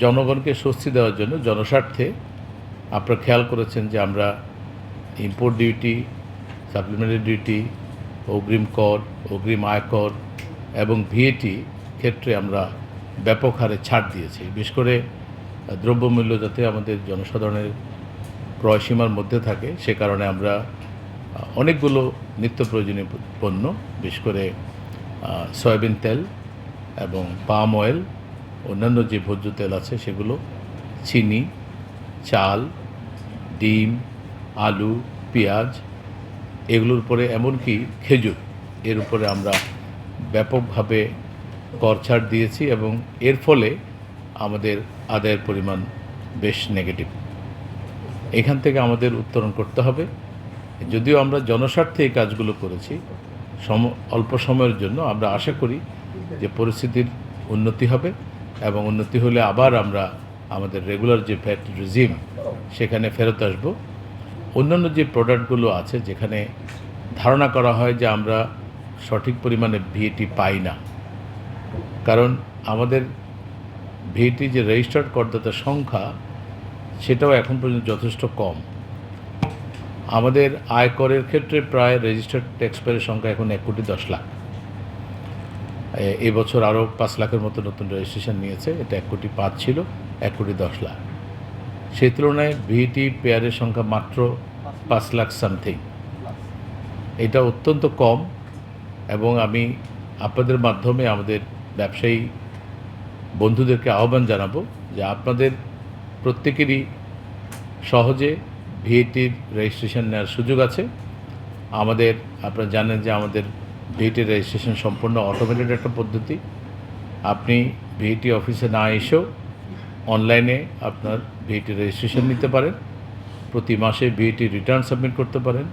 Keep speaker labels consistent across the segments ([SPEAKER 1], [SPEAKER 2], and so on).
[SPEAKER 1] জনগণকে স্বস্তি দেওয়ার জন্য জনস্বার্থে আপনারা খেয়াল করেছেন যে আমরা ইম্পোর্ট ডিউটি, সাপ্লিমেন্টারি ডিউটি, অগ্রিম কর, অগ্রিম আয়কর এবং ভিএটি ক্ষেত্রে আমরা ব্যাপক হারে ছাড় দিয়েছি। বিশেষ করে দ্রব্যমূল্য যাতে আমাদের জনসাধারণের ক্রয়সীমার মধ্যে থাকে, সে কারণে আমরা অনেকগুলো নিত্য প্রয়োজনীয় পণ্য, বিশেষ করে সয়াবিন তেল এবং পাম অয়েল, অন্যান্য যে ভোজ্য তেল আছে সেগুলো, চিনি, চাল, ডিম, আলু, পেঁয়াজ, এগুলোর উপরে এমনকি খেজুর, এর উপরে আমরা ব্যাপকভাবে কর ছাড় দিয়েছি এবং এর ফলে আমাদের আদায়ের পরিমাণ বেশ নেগেটিভ। এখান থেকে আমাদের উত্তরণ করতে হবে। যদিও আমরা জনস্বার্থে এই কাজগুলো করেছি অল্প সময়ের জন্য, আমরা আশা করি যে পরিস্থিতির উন্নতি হবে এবং উন্নতি হলে আবার আমরা আমাদের রেগুলার যে ভ্যাট রেজিম সেখানে ফেরত আসব। অন্যান্য যে প্রোডাক্টগুলো আছে যেখানে ধারণা করা হয় যে আমরা সঠিক পরিমাণে ভিএটি পাই না, কারণ আমাদের ভিএটি যে রেজিস্টার্ড করদাতার সংখ্যা সেটাও এখন পর্যন্ত যথেষ্ট কম। আমাদের আয়করের ক্ষেত্রে প্রায় রেজিস্টার্ড ট্যাক্সপেয়ারের সংখ্যা এখন 1,10,00,000। এবছর আরও 5 লাখের মতো নতুন রেজিস্ট্রেশন নিয়েছে, এটা 1,05,00,000 ছিল, 1,10,00,000। সেই তুলনায় ভিএটি পেয়ারের সংখ্যা মাত্র 5 লাখ সামথিং। এটা অত্যন্ত কম এবং আমি আপনাদের মাধ্যমে আমাদের ব্যবসায়ী বন্ধুদেরকে আহ্বান জানাবো যে আপনাদের প্রত্যেকেরই সহজে ভিএটির রেজিস্ট্রেশন নেওয়ার সুযোগ আছে। আপনারা জানেন যে আমাদের ভিএটির রেজিস্ট্রেশন সম্পূর্ণ অটোমেটেড একটা পদ্ধতি। আপনি ভিএটি অফিসে না এসেও অনলাইনে আপনার ভিএটি রেজিস্ট্রেশন নিতে পারেন, প্রতি মাসে ভিএটি রিটার্ন সাবমিট করতে পারেন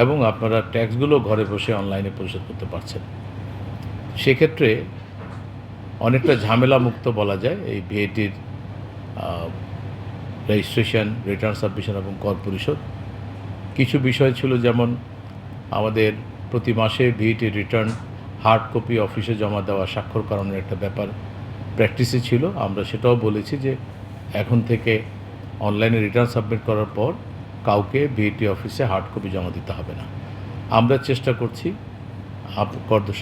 [SPEAKER 1] এবং আপনারা ট্যাক্সগুলো ঘরে বসে অনলাইনে পরিশোধ করতে পারছেন। সেক্ষেত্রে অনেকটা ঝামেলামুক্ত বলা যায় এই ভিএটির রেজিস্ট্রেশন, রিটার্ন সাবমিশন এবং কর পরিশোধ। কিছু বিষয় ছিল, যেমন আমাদের প্রতি মাসে ভিএটি রিটার্ন হার্ড কপি অফিসে জমা দেওয়া, স্বাক্ষরকরণের একটা ব্যাপার প্র্যাকটিসে ছিল। আমরা সেটাও বলেছি যে এখন থেকে অনলাইনে রিটার্ন সাবমিট করার পর কাউকে ভিএটি অফিসে হার্ড কপি জমা দিতে হবে না। আমরা চেষ্টা করছি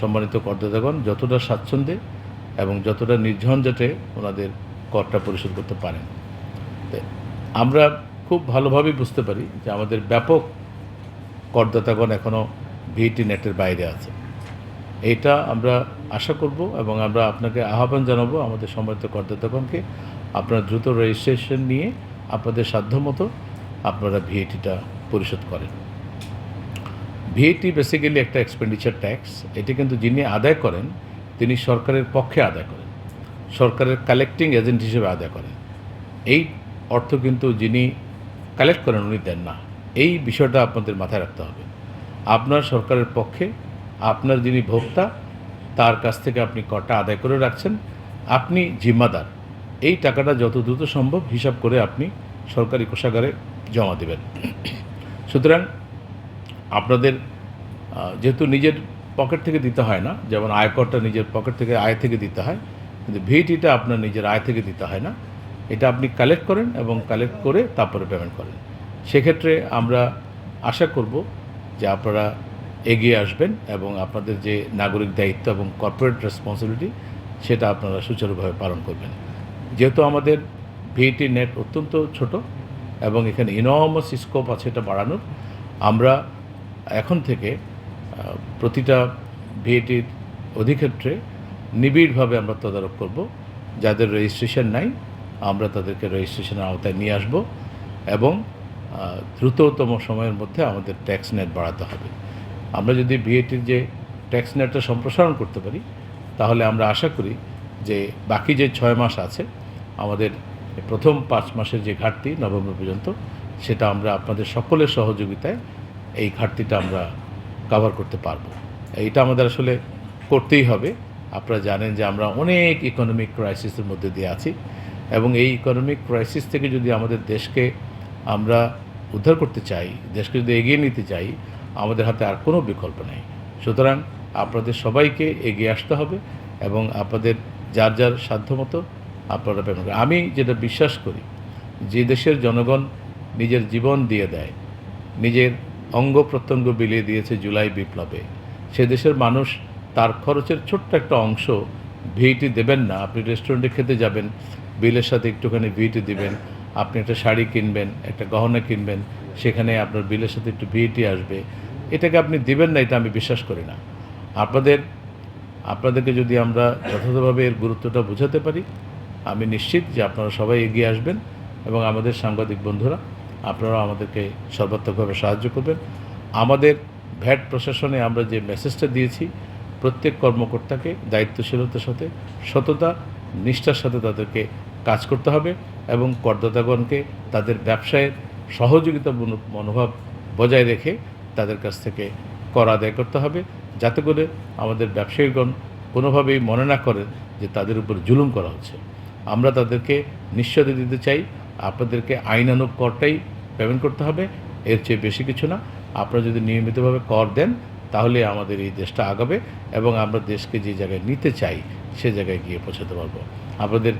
[SPEAKER 1] সম্মানিত করদাতাগণ যতটা স্বাচ্ছন্দ্যে এবং যতটা নির্ঝঞ্ঝাটে ওনাদের করটা পরিশোধ করতে পারেন। আমরা খুব ভালোভাবেই বুঝতে পারি যে আমাদের ব্যাপক করদাতাগণ এখনও ভিএটি নেটের বাইরে আছে। এটা আমরা আশা করব এবং আমরা আপনাকে আহ্বান জানাবো আমাদের সম্মানিত করদাতাগণকে, আপনারা দ্রুত রেজিস্ট্রেশন নিয়ে আপনাদের সাধ্যমতো আপনারা ভিএটিটা পরিশোধ করেন। ভিএটি বেসিক্যালি একটা এক্সপেন্ডিচার ট্যাক্স। এটি কিন্তু যিনি আদায় করেন তিনি সরকারের পক্ষে আদায় করেন, সরকারের কালেক্টিং এজেন্ট হিসেবে আদায় করেন। এই অর্থ কিন্তু যিনি কালেক্ট করেন উনি দেন না। এই বিষয়টা আপনাদের মাথায় রাখতে হবে। আপনার সরকারের পক্ষে আপনার যিনি ভোক্তা তার কাছ থেকে আপনি করটা আদায় করে রাখছেন, আপনি জিম্মাদার। এই টাকাটা যত দ্রুত সম্ভব হিসাব করে আপনি সরকারি কোষাগারে জমা দেবেন। সুতরাং আপনাদের যেহেতু নিজের পকেট থেকে দিতে হয় না, যেমন আয়করটা নিজের পকেট থেকে আয় থেকে দিতে হয়, কিন্তু ভিএটিটা আপনার নিজের আয় থেকে দিতে হয় না। এটা আপনি কালেক্ট করেন এবং কালেক্ট করে তারপরে পেমেন্ট করেন। সেক্ষেত্রে আমরা আশা করব যে আপনারা এগিয়ে আসবেন এবং আপনাদের যে নাগরিক দায়িত্ব এবং কর্পোরেট রেসপন্সিবিলিটি সেটা আপনারা সুচারুভাবে পালন করবেন। যেহেতু আমাদের ভিএটি নেট অত্যন্ত ছোট এবং এখানে ইনর্মাস স্কোপ আছে এটা বাড়ানোর, আমরা এখন থেকে প্রতিটা ভিএটির অধিক্ষেত্রে নিবিড়ভাবে আমরা তদারক করব। যাদের রেজিস্ট্রেশন নাই আমরা তাদেরকে রেজিস্ট্রেশনের আওতায় নিয়ে আসব এবং দ্রুততম সময়ের মধ্যে আমাদের ট্যাক্স নেট বাড়াতে হবে। আমরা যদি ভিএটির যে ট্যাক্স নেটটা সম্প্রসারণ করতে পারি তাহলে আমরা আশা করি যে বাকি যে 6 মাস আছে আমাদের প্রথম 5 মাসের যে ঘাটতি নভেম্বর পর্যন্ত, সেটা আমরা আপনাদের সকলের সহযোগিতায় এই ঘাটতিটা আমরা কভার করতে পারবো। এইটা আমাদের আসলে করতেই হবে। আপনারা জানেন যে আমরা অনেক ইকোনমিক ক্রাইসিসের মধ্যে দিয়ে আছি এবং এই ইকোনমিক ক্রাইসিস থেকে যদি আমাদের দেশকে আমরা উদ্ধার করতে চাই, দেশকে যদি এগিয়ে নিতে চাই, আমাদের হাতে আর কোনো বিকল্প নেই। সুতরাং আপনাদের সবাইকে এগিয়ে আসতে হবে এবং আপনাদের যার যার সাধ্যমতো আপনারা পেমেন্ট করেন। আমি যেটা বিশ্বাস করি, যে দেশের জনগণ নিজের জীবন দিয়ে দেয়, নিজের অঙ্গ প্রত্যঙ্গ বিলিয়ে দিয়েছে জুলাই বিপ্লবে, সে দেশের মানুষ তার খরচের ছোট্ট একটা অংশ ভিইটি দেবেন না। আপনি রেস্টুরেন্টে খেতে যাবেন, বিলের সাথে একটুখানি ভিইটি দিবেন। আপনি একটা শাড়ি কিনবেন, একটা গহনা কিনবেন, সেখানে আপনার বিলের সাথে একটু ভিইটি আসবে। এটাকে আপনি দিবেন না, এটা আমি বিশ্বাস করি না। আপনাদেরকে যদি আমরা যথাযথভাবে এর গুরুত্বটা বোঝাতে পারি, আমি নিশ্চিত যে আপনারা সবাই এগিয়ে আসবেন এবং আমাদের সাংবাদিক বন্ধুরা, আপনারা আমাদেরকে সর্বাত্মকভাবে সাহায্য করবেন। আমাদের ভ্যাট প্রশাসনে আমরা যে মেসেজটা দিয়েছি, প্রত্যেক কর্মকর্তাকে দায়িত্বশীলতার সাথে, সততা, নিষ্ঠার সাথে তাদেরকে কাজ করতে হবে এবং করদাতাগণকে তাদের ব্যবসায়ের সহযোগিতা মনোভাব বজায় রেখে তাদের কাছ থেকে কর আদায় করতে হবে, যাতে করে আমাদের ব্যবসায়ীগণ কোনোভাবেই মনে না করেন যে তাদের উপর জুলুম করা হচ্ছে। আমরা তাদেরকে নিশ্চয়তা দিতে চাই, আপনাদেরকে আইনানুগ করটাই পেমেন্ট করতে হবে, এর চেয়ে বেশি কিছু না। আপনারা যদি নিয়মিতভাবে কর দেন, তাহলে আমাদের এই দেশটা আগাবে এবং আমরা দেশকে যে জায়গায় নিতে চাই সে জায়গায় গিয়ে পৌঁছাতে পারবো। আপনাদের